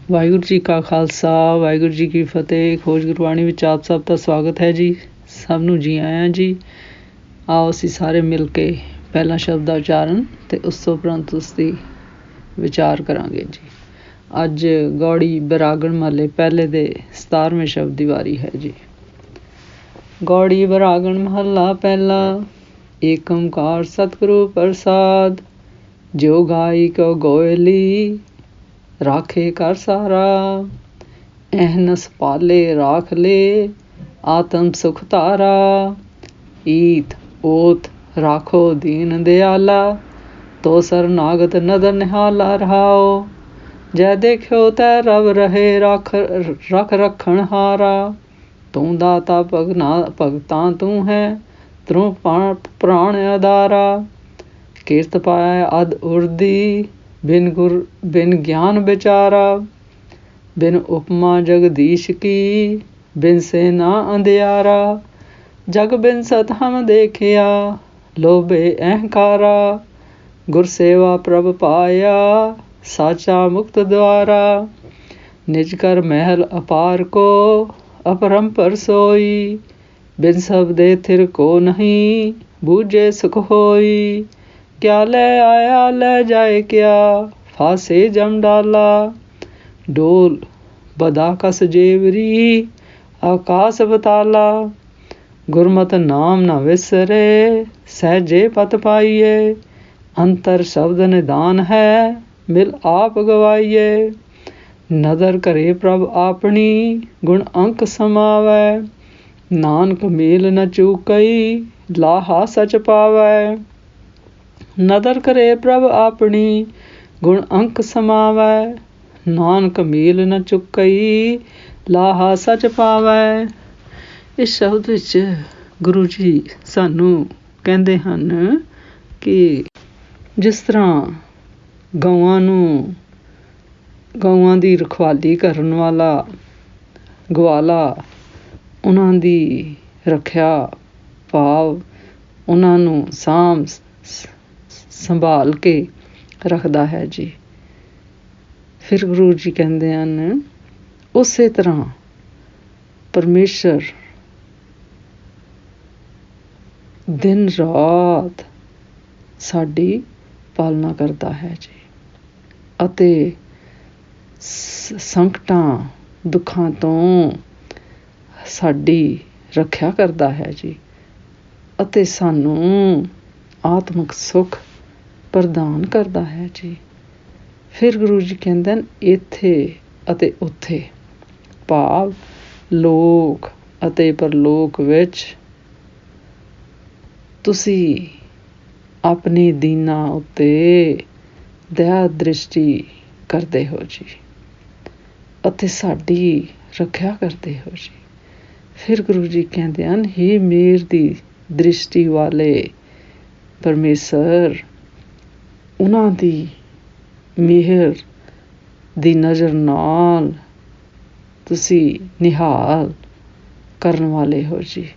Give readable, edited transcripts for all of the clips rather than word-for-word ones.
ਵਾਹਿਗੁਰੂ ਜੀ ਕਾ ਖਾਲਸਾ, ਵਾਹਿਗੁਰੂ ਜੀ ਕੀ ਫਤਿਹ। ਖੋਜ ਗੁਰਬਾਣੀ ਵਿੱਚ ਆਪ ਸਭ ਦਾ ਸਵਾਗਤ ਹੈ ਜੀ। ਸਭ ਨੂੰ ਜੀ ਆਇਆਂ ਜੀ। ਆਓ ਅਸੀਂ ਸਾਰੇ ਮਿਲ ਕੇ ਪਹਿਲਾ ਸ਼ਬਦ ਦਾ ਉਚਾਰਨ ਅਤੇ ਉਸ ਤੋਂ ਉਪਰੰਤ ਉਸ ਦੀ ਵਿਚਾਰ ਕਰਾਂਗੇ ਜੀ। ਅੱਜ ਗੌੜੀ ਬਰਾਗਣ ਮਹੱਲੇ ਪਹਿਲੇ ਦੇ 17ਵੇਂ ਸ਼ਬਦ ਦੀ ਵਾਰੀ ਹੈ ਜੀ। ਗੌੜੀ ਬਰਾਗਣ ਮਹੱਲਾ ਪਹਿਲਾ। ਏਕ ਓਂਕਾਰ ਸਤਿਗੁਰੂ ਪ੍ਰਸਾਦ, ਜਿਉ ਗਾਈ ਕਉ ਗੋਇਲੀ, ਰਾਖੇ ਕਰ ਸਾਰਾ। ਅਹਨਸ ਪਾਲੇ ਰਾਖ ਲੇ, ਆਤਮ ਸੁਖ ਧਾਰਾ। ਈਤ ਓਤ ਰਾਖੋ ਦੀਨ ਦਿਆਲਾ, ਤੋ ਸਰਨਾਗਤ ਨਦਰ ਨਿਹਾਲਾ ਰਹਾਓ। ਜੈ ਦੇਖਿਓ ਤੈ ਰਬ ਰਹੇ, ਰੱਖ ਰੱਖਣ ਹਾਰਾ। ਤੂੰ ਦਾਤਾ ਭਗਤਾਂ ਤੂੰ ਹੈ, ਤੂੰ ਪ੍ਰਾਣ ਆਧਾਰਾ। ਕੀਰਤ ਪਾਇ ਅਦ ਉਰਦੀ, ਬਿਨ ਗਿਆਨ ਵਿਚਾਰਾ। ਬਿਨ ਉਪਮਾ ਜਗਦੀਸ਼ ਕੀ, ਬਿਨ ਸੇ ਨਾ ਅੰਧਿਆਰਾ। ਜਗ ਬਿਨ ਸਤ ਹਮ ਦੇਖਿਆ, ਲੋਭੇ ਅਹੰਕਾਰਾ। ਗੁਰ ਸੇਵਾ ਪ੍ਰਭ ਪਾਇਆ, ਸਾਚਾ ਮੁਕਤ ਦੁਆਰਾ। ਨਿਜ ਕਰ ਮਹਿਲ ਅਪਾਰ ਕੋ, ਅਪਰੰਪਰ ਸੋਈ। ਬਿਨ ਸਬਦੇ ਥਿਰ ਕੋ ਨਹੀਂ, ਬੂਝੇ ਸੁਖ ਹੋਈ। ਕਿਆ ਲੈ ਆਇਆ ਲੈ ਜਾਏ ਕਿਆ, ਫਾਸੇ ਜਮ ਡਾਲਾ। ਡੋਲ ਬਦਾ ਕਸ ਜੇਵਰੀ, ਆਕਾਸ ਬਤਾਲਾ। ਗੁਰਮਤਿ ਨਾਮ ਨਾ ਵਿਸਰੇ, ਸਹਿਜੇ ਪਤ ਪਾਈਏ। ਅੰਤਰ ਸ਼ਬਦ ਨਿਦਾਨ ਹੈ, ਮਿਲ ਆਪ ਗਵਾਈਏ। ਨਦਰ ਕਰੇ ਪ੍ਰਭ ਆਪਣੀ, ਗੁਣ ਅੰਕ ਸਮਾਵੈ। ਨਾਨਕ ਮੇਲ ਨ ਚੂਕਈ, ਲਾਹਾ ਸਚ ਪਾਵੈ। ਨਦਰ ਕਰੇ ਪ੍ਰਭ ਆਪਣੀ, ਗੁਣ ਅੰਕ ਸਮਾਵੈ। ਨਾਨਕ ਮੇਲ ਨ ਚੁੱਕਈ, ਲਾਹਾ ਸਚ ਪਾਵੈ। ਇਸ ਸ਼ਬਦ ਵਿੱਚ ਗੁਰੂ ਜੀ ਸਾਨੂੰ ਕਹਿੰਦੇ ਹਨ ਕਿ ਜਿਸ ਤਰ੍ਹਾਂ ਗਊਆਂ ਦੀ ਰਖਵਾਲੀ ਕਰਨ ਵਾਲਾ ਗਵਾਲਾ ਉਹਨਾਂ ਦੀ ਰੱਖਿਆ ਭਾਵ ਉਹਨਾਂ ਨੂੰ ਸਾਂਭ ਸੰਭਾਲ ਕੇ ਰੱਖਦਾ ਹੈ ਜੀ। ਫਿਰ ਗੁਰੂ ਜੀ ਕਹਿੰਦੇ ਹਨ ਉਸੇ ਤਰ੍ਹਾਂ ਪਰਮੇਸ਼ਰ ਦਿਨ ਰਾਤ ਸਾਡੀ ਪਾਲਣਾ ਕਰਦਾ ਹੈ ਜੀ ਅਤੇ ਸੰਕਟਾਂ ਦੁੱਖਾਂ ਤੋਂ ਸਾਡੀ ਰੱਖਿਆ ਕਰਦਾ ਹੈ ਜੀ ਅਤੇ ਸਾਨੂੰ ਆਤਮਿਕ ਸੁੱਖ ਪ੍ਰਦਾਨ ਕਰਦਾ ਹੈ ਜੀ। ਫਿਰ ਗੁਰੂ ਜੀ ਕਹਿੰਦੇ ਹਨ ਇੱਥੇ ਅਤੇ ਉੱਥੇ ਭਾਵ ਲੋਕ ਅਤੇ ਪਰਲੋਕ ਵਿੱਚ ਤੁਸੀਂ ਆਪਣੇ ਦੀਨਾਂ ਉੱਤੇ ਦਇਆ ਦ੍ਰਿਸ਼ਟੀ ਕਰਦੇ ਹੋ ਜੀ ਅਤੇ ਸਾਡੀ ਰੱਖਿਆ ਕਰਦੇ ਹੋ ਜੀ। ਫਿਰ ਗੁਰੂ ਜੀ ਕਹਿੰਦੇ ਹਨ ਹੇ ਮੇਰ ਦੀ ਦ੍ਰਿਸ਼ਟੀ ਵਾਲੇ ਪਰਮੇਸ਼ਰ, ਉਹਨਾਂ ਦੀ ਮਿਹਰ ਦੀ ਨਜ਼ਰ ਨਾਲ ਤੁਸੀਂ ਨਿਹਾਲ ਕਰਨ ਵਾਲੇ ਹੋ ਜੀ।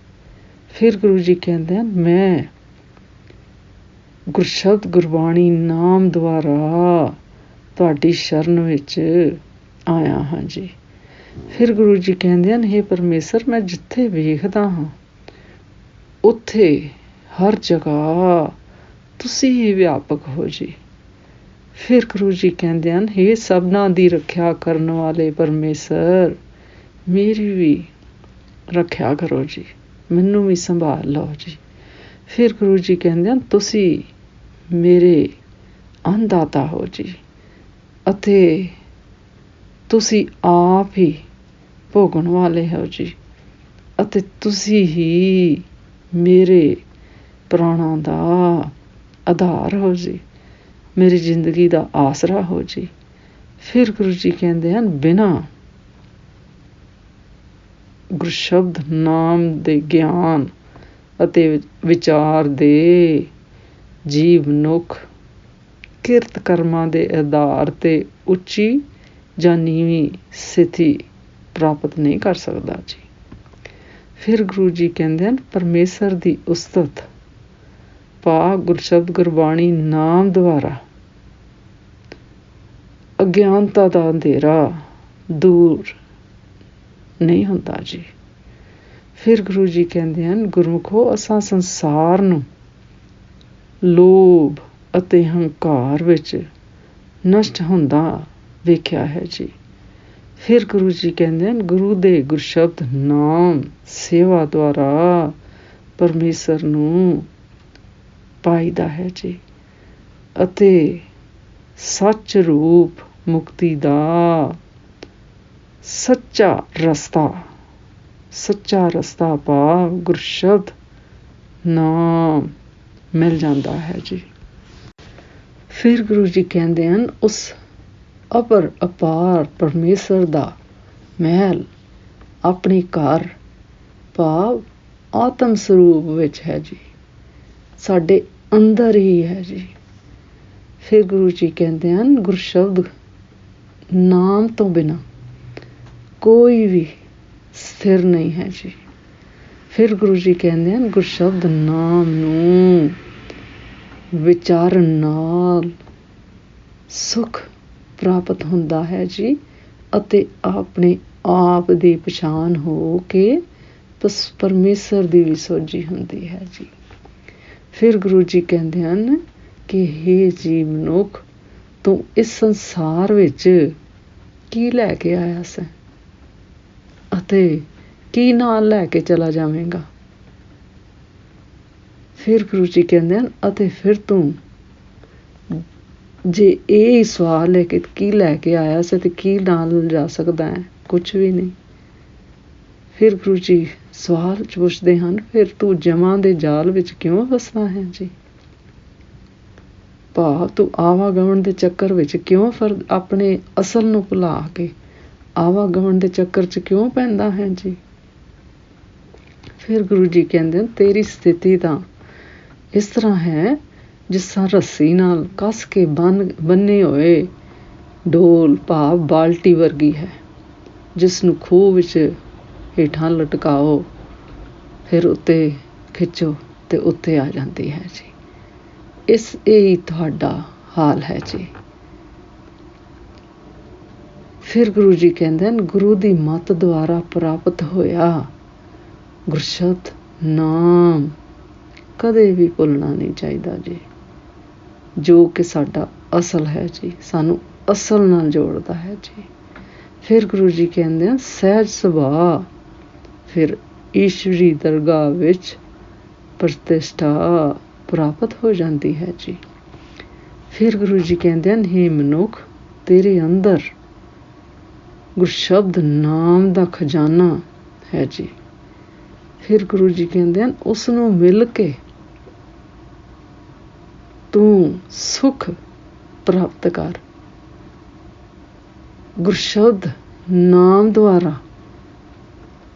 ਫਿਰ ਗੁਰੂ ਜੀ ਕਹਿੰਦੇ ਹਨ ਮੈਂ ਗੁਰਸ਼ਬਦ ਗੁਰਬਾਣੀ ਨਾਮ ਦੁਆਰਾ ਤੁਹਾਡੀ ਸ਼ਰਨ ਵਿੱਚ ਆਇਆ ਹਾਂ ਜੀ। ਫਿਰ ਗੁਰੂ ਜੀ ਕਹਿੰਦੇ ਹਨ ਹੇ ਪਰਮੇਸ਼ਰ, ਮੈਂ ਜਿੱਥੇ ਵੇਖਦਾ ਹਾਂ ਉੱਥੇ ਹਰ ਜਗ੍ਹਾ ਤੁਸੀਂ ਹੀ ਵਿਆਪਕ ਹੋ ਜੀ। ਫਿਰ ਗੁਰੂ ਜੀ ਕਹਿੰਦੇ ਹਨ ਹੇ ਸਭਨਾਂ ਦੀ ਰੱਖਿਆ ਕਰਨ ਵਾਲੇ ਪਰਮੇਸ਼ਰ, ਮੇਰੀ ਵੀ ਰੱਖਿਆ ਕਰੋ ਜੀ, ਮੈਨੂੰ ਵੀ ਸੰਭਾਲ ਲਓ ਜੀ। ਫਿਰ ਗੁਰੂ ਜੀ ਕਹਿੰਦੇ ਹਨ ਤੁਸੀਂ ਮੇਰੇ ਅੰਨਦਾਤਾ ਹੋ ਜੀ ਅਤੇ ਤੁਸੀਂ ਆਪ ਹੀ ਭੋਗਣ ਵਾਲੇ ਹੋ ਜੀ ਅਤੇ ਤੁਸੀਂ ਹੀ ਮੇਰੇ ਪ੍ਰਾਣਾਂ ਦਾ ਆਧਾਰ ਹੋ ਜੀ, ਮੇਰੀ ਜ਼ਿੰਦਗੀ ਦਾ ਆਸਰਾ ਹੋ ਜੀ। ਫਿਰ ਗੁਰੂ ਜੀ ਕਹਿੰਦੇ ਹਨ ਬਿਨਾਂ ਗੁਰਸ਼ਬਦ ਨਾਮ ਦੇ ਗਿਆਨ ਅਤੇ ਵਿਚਾਰ ਦੇ ਜੀਵ ਮਨੁੱਖ ਕਿਰਤ ਕਰਮਾਂ ਦੇ ਆਧਾਰ 'ਤੇ ਉੱਚੀ ਜਾਂ ਨੀਵੀਂ ਸਥਿਤੀ ਪ੍ਰਾਪਤ ਨਹੀਂ ਕਰ ਸਕਦਾ ਜੀ। ਫਿਰ ਗੁਰੂ ਜੀ ਕਹਿੰਦੇ ਹਨ ਪਰਮੇਸ਼ਰ ਦੀ ਉਸਤਤ ਭਾਵ ਗੁਰਸ਼ਬਦ ਗੁਰਬਾਣੀ ਨਾਮ ਦੁਆਰਾ ਅਗਿਆਨਤਾ ਦਾ ਅੰਧੇਰਾ ਦੂਰ ਨਹੀਂ ਹੁੰਦਾ ਜੀ। ਫਿਰ ਗੁਰੂ ਜੀ ਕਹਿੰਦੇ ਹਨ, ਗੁਰਮੁਖੋ ਅਸਾਂ ਸੰਸਾਰ ਨੂੰ ਲੋਭ ਅਤੇ ਹੰਕਾਰ ਵਿੱਚ ਨਸ਼ਟ ਹੁੰਦਾ ਵੇਖਿਆ ਹੈ ਜੀ। ਫਿਰ ਗੁਰੂ ਜੀ ਕਹਿੰਦੇ ਹਨ, ਗੁਰੂ ਦੇ ਗੁਰਸ਼ਬਦ ਨਾਮ ਸੇਵਾ ਦੁਆਰਾ ਪਰਮੇਸ਼ਰ ਨੂੰ ਪਾਈਦਾ ਹੈ ਜੀ, ਅਤੇ ਸੱਚ ਰੂਪ ਮੁਕਤੀ ਦਾ ਸੱਚਾ ਰਸਤਾ ਭਾਵ ਗੁਰਸ਼ਬਦ ਨਾਮ ਮਿਲ ਜਾਂਦਾ ਹੈ ਜੀ। ਫਿਰ ਗੁਰੂ ਜੀ ਕਹਿੰਦੇ ਹਨ, ਉਸ ਅਪਾਰ ਪਰਮੇਸ਼ਰ ਦਾ ਮਹਿਲ ਆਪਣੇ ਘਰ ਭਾਵ ਆਤਮ ਸਰੂਪ ਵਿੱਚ ਹੈ ਜੀ, ਸਾਡੇ ਅੰਦਰ ਹੀ ਹੈ ਜੀ। ਫਿਰ ਗੁਰੂ ਜੀ ਕਹਿੰਦੇ ਹਨ, ਗੁਰਸ਼ਬਦ ਨਾਮ ਤੋਂ ਬਿਨਾਂ ਕੋਈ ਵੀ ਸਥਿਰ ਨਹੀਂ ਹੈ ਜੀ। ਫਿਰ ਗੁਰੂ ਜੀ ਕਹਿੰਦੇ ਹਨ, ਗੁਰਸ਼ਬਦ ਨਾਮ ਨੂੰ ਵਿਚਾਰਨ ਨਾਲ ਸੁਖ ਪ੍ਰਾਪਤ ਹੁੰਦਾ ਹੈ ਜੀ, ਅਤੇ ਆਪਣੇ ਆਪ ਦੀ ਪਛਾਣ ਹੋ ਕੇ ਪਰਮੇਸ਼ਰ ਦੀ ਵੀ ਸੋਝੀ ਹੁੰਦੀ ਹੈ ਜੀ। ਫਿਰ ਗੁਰੂ ਜੀ ਕਹਿੰਦੇ ਹਨ ਕਿ ਹੇ ਜੀਵ ਮਨੁੱਖ, ਤੂੰ ਇਸ ਸੰਸਾਰ ਵਿੱਚ ਕੀ ਲੈ ਕੇ ਆਇਆ ਸੈਂ ਅਤੇ ਕੀ ਨਾਲ ਲੈ ਕੇ ਚਲਾ ਜਾਵੇਂਗਾ। ਫਿਰ ਗੁਰੂ ਜੀ ਕਹਿੰਦੇ ਹਨ, ਅਤੇ ਫਿਰ ਤੂੰ ਜੇ ਇਹ ਸਵਾਲ ਹੈ ਕਿ ਕੀ ਲੈ ਕੇ ਆਇਆ ਸੀ ਤੇ ਕੀ ਨਾਲ ਜਾ ਸਕਦਾ ਹੈ, ਕੁਛ ਵੀ ਨਹੀਂ। ਫਿਰ ਗੁਰੂ ਜੀ ਸਵਾਲ ਪੁੱਛਦੇ ਹਨ, ਫਿਰ ਤੂੰ ਜਮਾਂ ਦੇ ਜਾਲ ਵਿੱਚ ਕਿਉਂ ਫਸਦਾ ਹੈ ਜੀ, ਭਾਵ ਤੂੰ ਆਵਾਗਮਨ ਦੇ ਚੱਕਰ ਵਿੱਚ ਕਿਉਂ ਆਪਣੇ ਅਸਲ ਨੂੰ ਭੁਲਾ ਕੇ ਆਵਾਗਮਨ ਦੇ ਚੱਕਰ 'ਚ ਕਿਉਂ ਪੈਂਦਾ ਹੈ ਜੀ। ਫਿਰ ਗੁਰੂ ਜੀ ਕਹਿੰਦੇ ਹਨ, ਤੇਰੀ ਸਥਿਤੀ ਤਾਂ ਇਸ ਤਰ੍ਹਾਂ ਹੈ ਜਿਸ ਤਰ੍ਹਾਂ ਰੱਸੀ ਨਾਲ ਕੱਸ ਕੇ ਬੰਨੇ ਹੋਏ ਡੋਲ ਭਾਵ ਬਾਲਟੀ ਵਰਗੀ ਹੈ, ਜਿਸ ਨੂੰ ਖੂਹ ਵਿੱਚ ਹੇਠਾਂ ਲਟਕਾਓ, ਫਿਰ ਉੱਤੇ ਖਿੱਚੋ ਤੇ ਉੱਤੇ ਆ ਜਾਂਦੀ ਹੈ ਜੀ। ਇਹ ਤੁਹਾਡਾ ਹਾਲ ਹੈ ਜੀ। ਫਿਰ ਗੁਰੂ ਜੀ ਕਹਿੰਦੇ ਹਨ, ਗੁਰੂ ਦੀ ਮੱਤ ਦੁਆਰਾ ਪ੍ਰਾਪਤ ਹੋਇਆ ਗੁਰਸ਼ਬਦ ਨਾਮ ਕਦੇ ਵੀ ਭੁੱਲਣਾ ਨਹੀਂ ਚਾਹੀਦਾ ਜੀ, ਜੋ ਕਿ ਸਾਡਾ ਅਸਲ ਹੈ ਜੀ, ਸਾਨੂੰ ਅਸਲ ਨਾਲ ਜੋੜਦਾ ਹੈ ਜੀ। ਫਿਰ ਗੁਰੂ ਜੀ ਕਹਿੰਦੇ ਹਨ, ਸਹਿਜ ਸੁਭਾਅ ਫਿਰ ਈਸ਼ਵਰੀ ਦਰਗਾਹ ਵਿੱਚ ਪ੍ਰਤਿਸ਼ਠਾ ਪ੍ਰਾਪਤ ਹੋ ਜਾਂਦੀ ਹੈ ਜੀ। ਫਿਰ ਗੁਰੂ ਜੀ ਕਹਿੰਦੇ ਹਨ, ਹੇ ਮਨੁੱਖ, ਤੇਰੇ ਅੰਦਰ ਗੁਰਸ਼ਬਦ ਨਾਮ ਦਾ ਖਜ਼ਾਨਾ ਹੈ ਜੀ। ਫਿਰ ਗੁਰੂ ਜੀ ਕਹਿੰਦੇ ਹਨ, ਉਸ ਨੂੰ ਮਿਲ ਕੇ ਤੂੰ ਸੁਖ ਪ੍ਰਾਪਤ ਕਰ। ਗੁਰਸ਼ਬਦ ਨਾਮ ਦੁਆਰਾ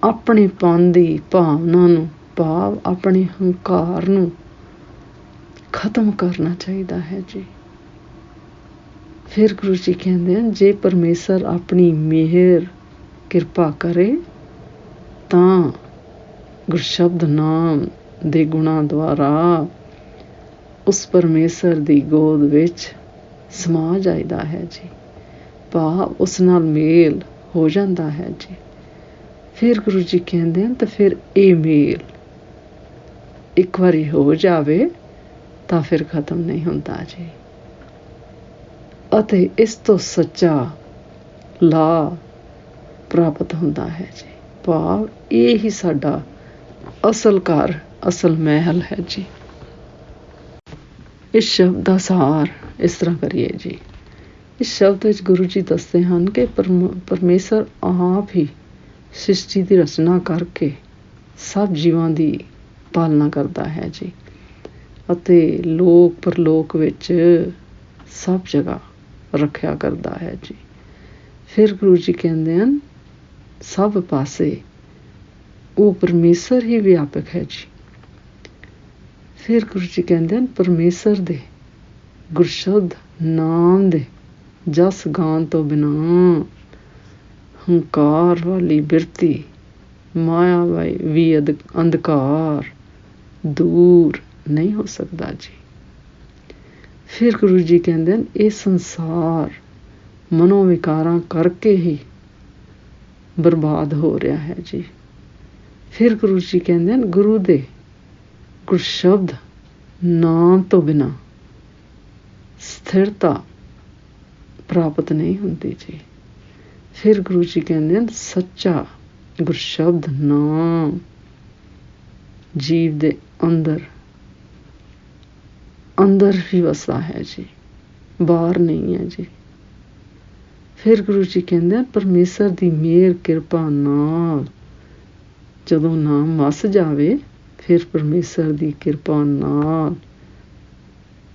ਆਪਣੇ ਪਨ ਦੀ ਭਾਵਨਾ ਨੂੰ ਭਾਵ ਆਪਣੇ ਹੰਕਾਰ ਨੂੰ ਖਤਮ ਕਰਨਾ ਚਾਹੀਦਾ ਹੈ ਜੀ। ਫਿਰ ਗੁਰੂ ਜੀ ਕਹਿੰਦੇ ਹਨ, ਜੇ ਪਰਮੇਸ਼ਰ ਆਪਣੀ ਮਿਹਰ ਕਿਰਪਾ ਕਰੇ ਤਾਂ ਗੁਰਸ਼ਬਦ ਨਾਮ ਦੇ ਗੁਣਾਂ ਦੁਆਰਾ ਉਸ ਪਰਮੇਸ਼ਰ ਦੀ ਗੋਦ ਵਿੱਚ ਸਮਾ ਜਾਈਦਾ ਹੈ ਜੀ, ਭਾਵ ਉਸ ਨਾਲ ਮੇਲ ਹੋ ਜਾਂਦਾ ਹੈ ਜੀ। ਫਿਰ ਗੁਰੂ ਜੀ ਕਹਿੰਦੇ ਹਨ, ਤਾਂ ਫਿਰ ਇਹ ਮੇਲ ਇੱਕ ਵਾਰੀ ਹੋ ਜਾਵੇ ਤਾਂ ਫਿਰ ਖਤਮ ਨਹੀਂ ਹੁੰਦਾ ਜੀ, ਅਤੇ ਇਸ ਤੋਂ ਸੱਚਾ ਲਾਭ ਪ੍ਰਾਪਤ ਹੁੰਦਾ ਹੈ ਜੀ, ਭਾਵ ਇਹ ਹੀ ਸਾਡਾ ਅਸਲ ਘਰ ਅਸਲ ਮਹਿਲ ਹੈ ਜੀ। ਇਸ ਸ਼ਬਦ ਦਾ ਸਾਰ ਇਸ ਤਰ੍ਹਾਂ ਕਰੀਏ ਜੀ। ਇਸ ਸ਼ਬਦ ਵਿੱਚ ਗੁਰੂ ਜੀ ਦੱਸਦੇ ਹਨ ਕਿ ਪਰਮੇਸ਼ਰ ਆਪ ਹੀ ਸ੍ਰਿਸ਼ਟੀ ਦੀ ਰਚਨਾ ਕਰਕੇ ਸਭ ਜੀਵਾਂ ਦੀ ਪਾਲਣਾ ਕਰਦਾ ਹੈ ਜੀ, ਅਤੇ ਲੋਕ ਪਰਲੋਕ ਵਿੱਚ ਸਭ ਜਗ੍ਹਾ ਰੱਖਿਆ ਕਰਦਾ ਹੈ ਜੀ। ਫਿਰ ਗੁਰੂ ਜੀ ਕਹਿੰਦੇ ਹਨ, ਸਭ ਪਾਸੇ ਉਹ ਪਰਮੇਸ਼ਰ ਹੀ ਵਿਆਪਕ ਹੈ ਜੀ। ਫਿਰ ਗੁਰੂ ਜੀ ਕਹਿੰਦੇ ਹਨ, ਪਰਮੇਸ਼ਰ ਦੇ ਗੁਰਸ਼ਬਦ ਨਾਮ ਦੇ ਜਸ ਗਾਨ ਤੋਂ ਬਿਨਾਂ ਹੰਕਾਰ ਵਾਲੀ ਬਿਰਤੀ ਮਾਇਆ ਵੀ ਅੰਧਕਾਰ ਦੂਰ ਨਹੀਂ ਹੋ ਸਕਦਾ ਜੀ। ਫਿਰ ਗੁਰੂ ਜੀ ਕਹਿੰਦੇ ਹਨ, ਇਹ ਸੰਸਾਰ ਮਨੋਵਿਕਾਰਾਂ ਕਰਕੇ ਹੀ ਬਰਬਾਦ ਹੋ ਰਿਹਾ ਹੈ ਜੀ। ਫਿਰ ਗੁਰੂ ਜੀ ਕਹਿੰਦੇ ਹਨ ਗੁਰੂ ਦੇ ਗੁਰਸ਼ਬਦ ਨਾਮ ਤੋਂ ਬਿਨਾਂ ਸਥਿਰਤਾ ਪ੍ਰਾਪਤ ਨਹੀਂ ਹੁੰਦੀ ਜੀ। ਫਿਰ ਗੁਰੂ ਜੀ ਕਹਿੰਦੇ ਹਨ ਸੱਚਾ ਗੁਰਸ਼ਬਦ ਨਾਮ ਜੀਵ ਦੇ ਅੰਦਰ ਹੀ ਵਸਦਾ ਹੈ ਜੀ, ਬਾਹਰ ਨਹੀਂ ਹੈ ਜੀ। ਫਿਰ ਗੁਰੂ ਜੀ ਕਹਿੰਦੇ ਹਨ ਪਰਮੇਸ਼ਰ ਦੀ ਮਿਹਰ ਕਿਰਪਾ ਨਾਲ ਜਦੋਂ ਨਾਮ ਵਸ ਜਾਵੇ, ਫਿਰ ਪਰਮੇਸ਼ਰ ਦੀ ਕਿਰਪਾ ਨਾਲ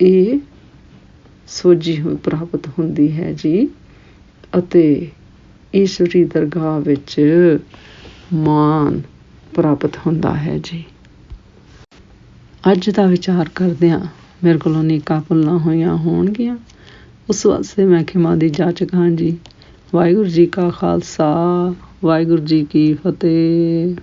ਇਹ ਸੋਝੀ ਪ੍ਰਾਪਤ ਹੁੰਦੀ ਹੈ ਜੀ ਅਤੇ ਈਸ਼ਵਰੀ ਦਰਗਾਹ ਵਿੱਚ ਮਾਨ ਪ੍ਰਾਪਤ ਹੁੰਦਾ ਹੈ ਜੀ। ਅੱਜ ਦਾ ਵਿਚਾਰ ਕਰਦਿਆਂ ਮੇਰੇ ਕੋਲੋਂ ਨੇਕਾਂ ਭੁੱਲਾਂ ਹੋਈਆਂ ਹੋਣਗੀਆਂ, ਉਸ ਵਾਸਤੇ ਮੈਂ ਖਿਮਾ ਦੀ ਜਾਚਕ ਹਾਂ ਜੀ। ਵਾਹਿਗੁਰੂ ਜੀ ਕਾ ਖਾਲਸਾ, ਵਾਹਿਗੁਰੂ ਜੀ ਕੀ ਫਤਿਹ।